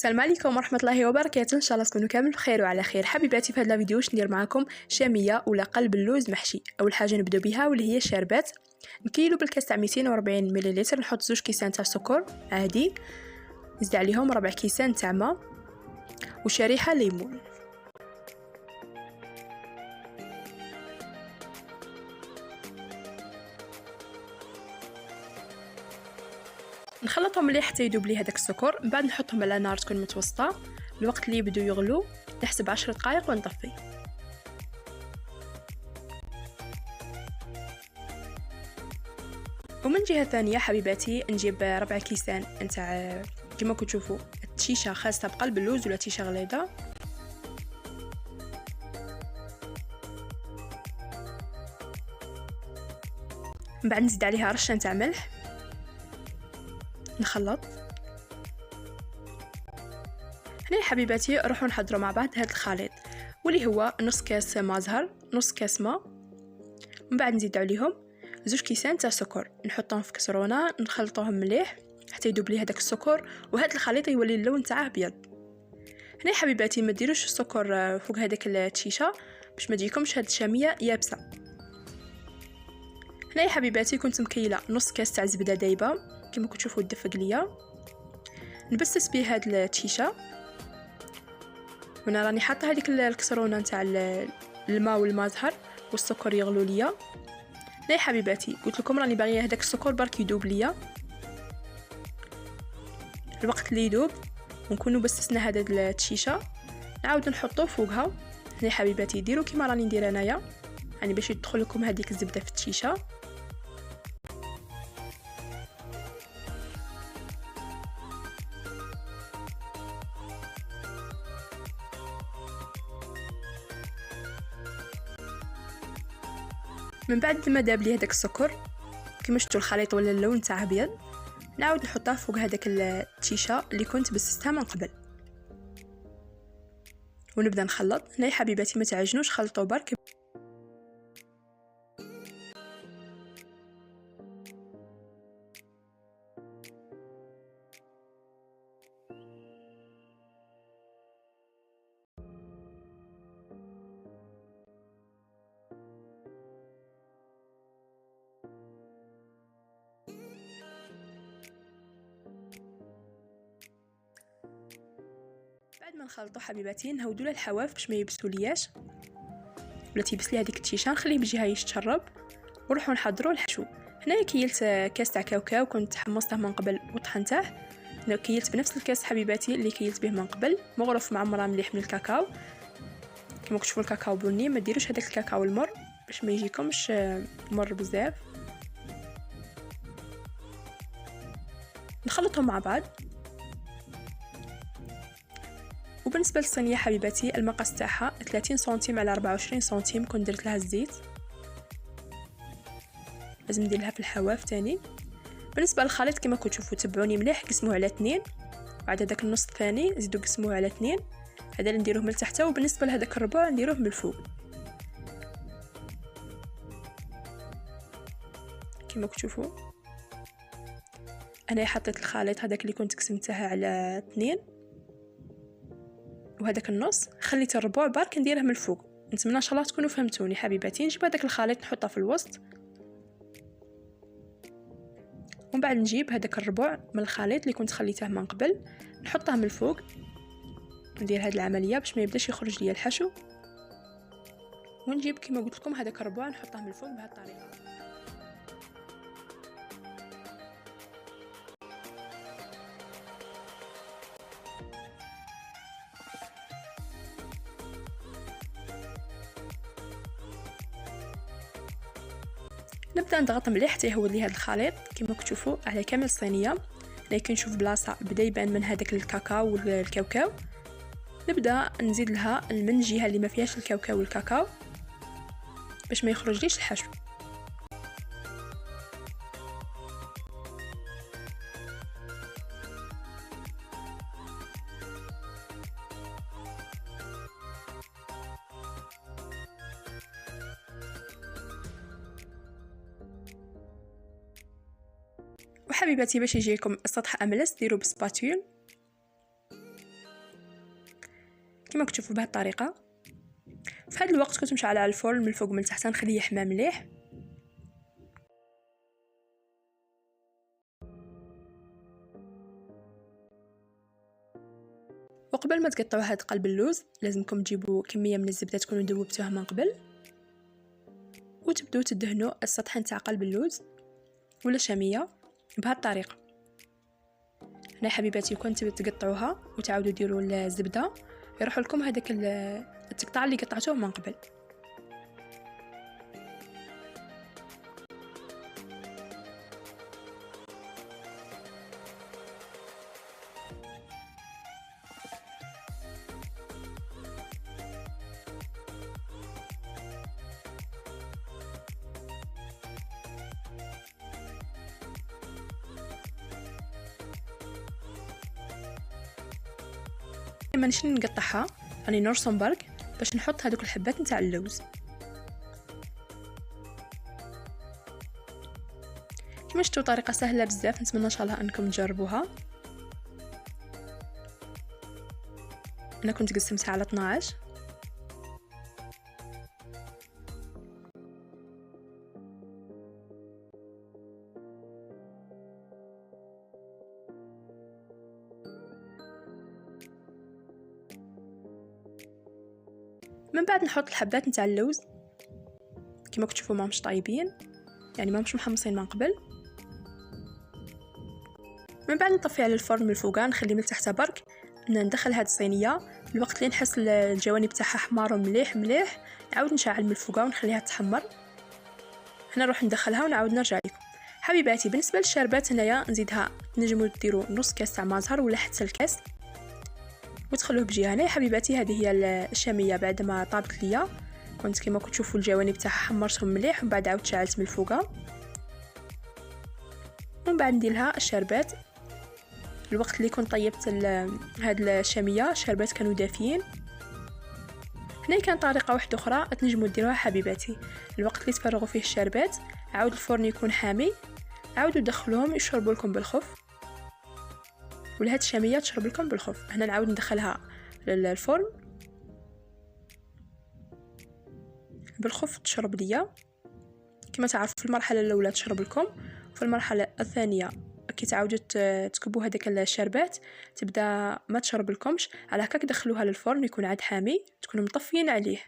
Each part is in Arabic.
السلام عليكم ورحمه الله وبركاته. ان شاء الله تكونوا كامل بخير وعلى خير. حبيباتي، في هذا الفيديو واش ندير معكم شاميه ولا قلب اللوز محشي. اول حاجه نبداو بها واللي هي الشربات. نكيلو بالكاس تاع 240 ملل، نحط 2 كيسان تاع سكر عادي، نزيد عليهم 4 كيسان تاع ماء وشريحه ليمون. نخلطهم مليح حتى يذوب لي هذاك السكر. من بعد نحطهم على نار تكون متوسطه. الوقت اللي يبداو يغلو نحسب 10 دقائق ونطفي. ومن جهه ثانيه حبيباتي نجيب 4 كيسان نتاع كما كتشوفوا التشيشه خاصه بقلب اللوز ولا تيشه غليظه. من بعد نزيد عليها رشه نتاع ملح، نخلط. هنا حبيباتي نروحوا نحضروا مع بعض هذا الخليط واللي هو نص كاس ماء زهر، نص كاس ماء. من بعد نزيد عليهم 2 كيسان تاع سكر، نحطهم في كسرونه نخلطوهم مليح حتى يذوب لي هذاك السكر وهذا الخليط يولي اللون تاعه ابيض. هنا حبيباتي ما ديروش السكر فوق هذاك التشيشه باش ما تجيكمش هاد الشاميه يابسه. هنا حبيباتي كنت مكيله نص كاس تاع زبده دايبه كما كتشوفوا تدفق ليا. نبسس به هاد التشيشه وانا راني حاطه هذيك الكسرونه نتاع الماء والماء زهر والسكر يغلو ليا. هنا حبيباتي قلت لكم راني باغيه هذاك السكر برك يذوب ليا. الوقت اللي يذوب ونكونوا بسسنا هذا التشيشه نعاود نحطوه فوقها. هنا حبيباتي ديروا كيما راني ندير انايا، يعني باش يدخل لكم هذيك الزبده في التشيشه. من بعد ما داب لي هذاك السكر كما شفتوا الخليط ولا اللون تاعه ابيض، نعاود نحطها فوق هذاك التشيشه اللي كنت بسستها من قبل ونبدا نخلط. هنا حبيباتي ما تعجنوش، خلطوا برك. بعد ما نخلطوا حبيباتي نهودوا له الحواف باش ما يبسوا لياش ولا تيبس لي هذيك التيشان، نخليه بجهه يتشرب ونروحوا نحضروا الحشو. هنايا كيلت كاس تاع كاوكاو كنت حمصته من قبل وطحنته. هنا كيلت بنفس الكاس حبيباتي اللي كيلت به من قبل، مغرف معمره مليح من الكاكاو. كما تشوفوا الكاكاو بني، ما ديروش هذاك الكاكاو المر باش ما يجيكمش مر بزاف. نخلطهم مع بعض. وبالنسبه للصينيه حبيباتي المقاس تاعها 30 سنتيم على 24 سنتيم كنت درت لها الزيت، لازم ندير لها في الحواف تاني. بالنسبه للخليط كما كتشوفوا تبعوني مليح، قسموه على 2 وعاد هذاك النص الثاني زيدوا قسموه على 2. هذا اللي نديروه من تحت، وبالنسبه لهذاك الربع نديروه من الفوق كما كتشوفوا. انا حطيت الخليط هذاك اللي كنت قسمته على 2 وهذاك النص خليت الربع برك نديره من الفوق. نتمنى ان شاء الله تكونوا فهمتوني حبيباتي. نجيب هذاك الخليط نحطه في الوسط، ومن بعد نجيب هذاك الربع من الخليط اللي كنت خليته من قبل نحطه من الفوق. ندير هذه العمليه باش ما يبداش يخرج لي الحشو، ونجيب كما قلت لكم هذاك الربع نحطه من الفوق بهذه الطريقه. نبدا نضغط مليح حتى يهود لي هذا الخليط كما كتشوفوا على كامل الصينيه. لكن نشوف بلاصه بدا يبان من هذاك الكاكاو والكاوكاو، نبدا نزيد لها من الجهه اللي ما فيهاش الكاوكاو والكاكاو باش ما يخرجليش الحشو. وحبيباتي باش يجيكم السطح املس ديروا بسباتول كما كتشوفوا بهذه الطريقه. في هذا الوقت كنت مشعله على الفرن من الفوق من تحت نخليه يحمى مليح. وقبل ما تقطعوا هذا قلب اللوز لازمكم تجيبوا كميه من الزبده تكونوا ذوبتوها من قبل، وتبداو تدهنوا السطح نتاع قلب اللوز ولا شاميه بهذه الطريقه. هنا حبيباتي كنت تقطعوها وتعاودوا ديروا الزبده يروح لكم هذاك التقطاع اللي قطعتوه من قبل. لما نشني نقطعها راني نرسم برك باش نحط هذوك الحبات نتاع اللوز. كما شفتوا طريقه سهله بزاف، نتمنى ان شاء الله انكم تجربوها. انا كنت قسمتها على 12. من بعد نحط الحبات نتاع اللوز كما كتشوفوا ماهمش طايبين، يعني ماهمش محمصين من قبل. من بعد نطفي على الفرن من الفوقان نخليه من تحت برك. ندخل هاد الصينيه الوقت اللي نحس الجوانب تاعها حمار مليح مليح نعاود نشعل من الفوقان ونخليها تحمر. هنا نروح ندخلها ونعاود نرجع لكم. حبيباتي بالنسبه للشربات هنايا نزيدها، تنجموا ديروا نص كاس تاع مازهر ولا حتى الكاس وتخلوه بجهه. هنا حبيباتي هذه هي الشاميه بعد ما طابت ليا، كنت كما كتشوفوا الجوانب تاعها حمرتهم مليح ومن بعد عاود شعلت من الفوقه. ومن بعد ندير لها الشربات. الوقت اللي كنت طيبت هاد الشاميه الشربات كانوا دافيين. هنا كان طريقه واحده اخرى تنجموا ديروها حبيباتي، الوقت اللي تفرغوا فيه الشربات عاود الفرن يكون حامي، عاودوا دخلوهم يشربوا لكم بالخف، ولا هاد الشاميه تشرب لكم بالخف. هنا نعاود ندخلها للفرن بالخف تشرب ليا. كما تعرفوا في المرحله الاولى تشرب لكم، وفي المرحله الثانيه كي تعاودوا تكبوا هذاك الشربات تبدا ما تشرب لكمش. على هكاك دخلوها للفرن يكون عاد حامي، تكونوا مطفيين عليه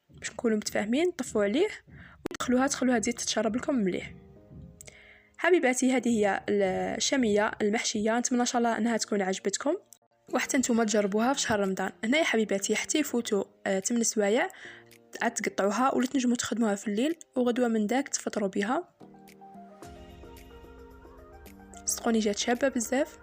باش نكونوا متفاهمين. طفوا عليه تخلوها تزيد تشرب لكم مليح. حبيباتي هذه هي الشاميه المحشيه، نتمنى ان شاء الله انها تكون عجبتكم وحتى نتوما تجربوها في شهر رمضان. هنا يا حبيباتي حتى يفوتوا 8 سوايع عاد تقطعوها ولا تنجموا تخدموها في الليل وغدوه من داك تفطروا بها. صدقوني جات شابه بزاف.